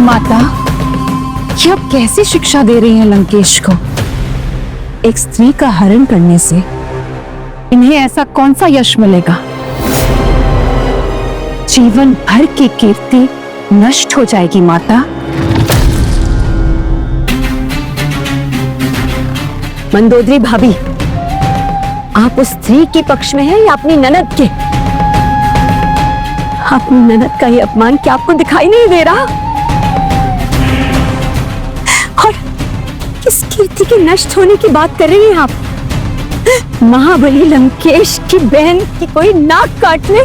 माता, ये आप कैसी शिक्षा दे रही हैं लंकेश को? एक स्त्री का हरण करने से इन्हें ऐसा कौन सा यश मिलेगा? जीवन भर की कीर्ति नष्ट हो जाएगी माता। मंदोदरी भाभी, आप उस स्त्री के पक्ष में हैं या अपनी ननद के? अपनी ननद का ये अपमान क्या आपको दिखाई नहीं दे रहा? और किस कीर्ति के नष्ट होने की बात कर रही हैं आप? महाबली लंकेश की बहन की कोई नाक काट ले,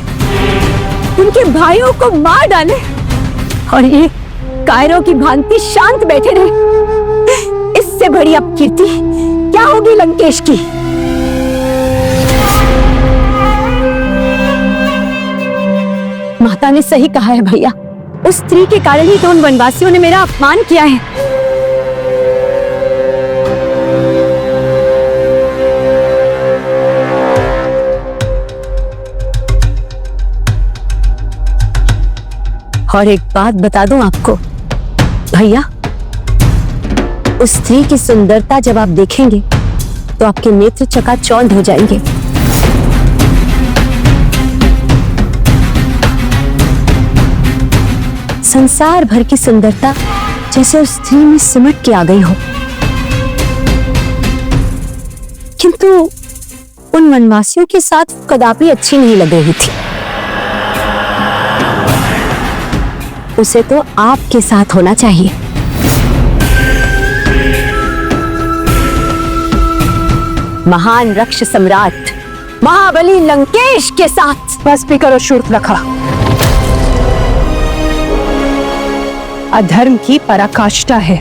उनके भाइयों को मार डाले और ये कायरों की भांति शांत बैठे रहे। इससे बड़ी अपकीर्ति क्या होगी लंकेश की? माता ने सही कहा है भैया, उस स्त्री के कारण ही तो उन वनवासियों ने मेरा अपमान किया है। और एक बात बता दूं आपको भैया, उस स्त्री की सुंदरता जब आप देखेंगे तो आपके नेत्र चकाचौंध हो जाएंगे। संसार भर की सुंदरता जैसे उस स्त्री में सिमट के आ गई हो। किंतु उन वनवासियों के साथ कदापि अच्छी नहीं लग रही थी। उसे तो आपके साथ होना चाहिए। महान रक्ष सम्राट महाबली लंकेश के साथ। बस भी करो शूर्पणखा। अधर्म की पराकाष्ठा है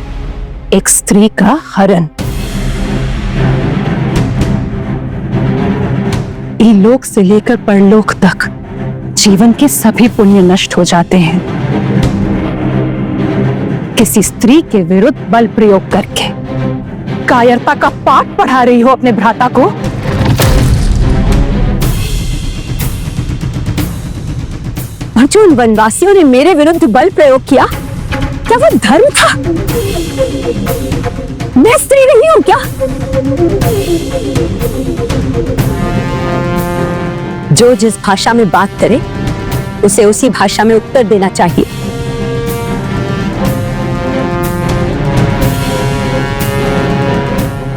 एक स्त्री का हरण। इलोक से लेकर परलोक तक जीवन के सभी पुण्य नष्ट हो जाते हैं किसी स्त्री के विरुद्ध बल प्रयोग करके। कायरता का पाठ पढ़ा रही हो अपने भ्राता को। और जो उन वनवासियों ने मेरे विरुद्ध बल प्रयोग किया, क्या वो धर्म था? मैं स्त्री नहीं हूं क्या? जो जिस भाषा में बात करे उसे उसी भाषा में उत्तर देना चाहिए।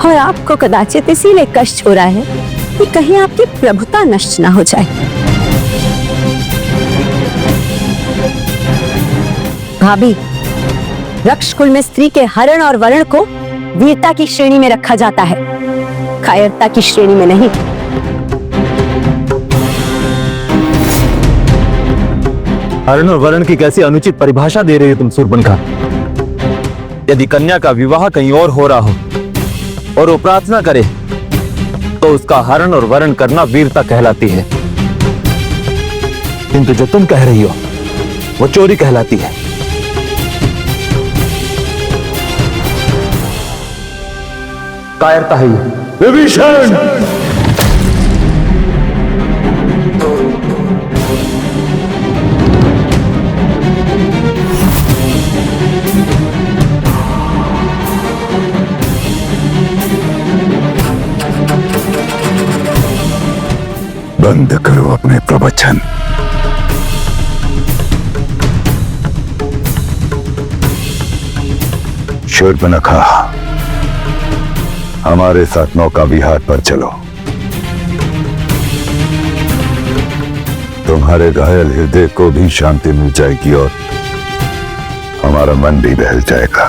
और आपको कदाचित इसीलिए कष्ट हो रहा है कि कहीं आपकी प्रभुता नष्ट ना हो जाए। भाभी, रक्षकुल में स्त्री के हरण और वरण को वीरता की श्रेणी में रखा जाता है, कायरता की श्रेणी में नहीं। हरण और वरण की कैसी अनुचित परिभाषा दे रही हो तुम शूर्पणखा? यदि कन्या का विवाह कहीं और हो रहा हो और वो प्रार्थना करे तो उसका हरण और वरण करना वीरता कहलाती है, किंतु जो तुम कह रही हो वो चोरी कहलाती है। कायरता है ये। विभीषण! बंद करो अपने प्रवचन। शूर्पणखा, हमारे साथ नौका विहार पर चलो। तुम्हारे घायल हृदय को भी शांति मिल जाएगी और हमारा मन भी बहल जाएगा।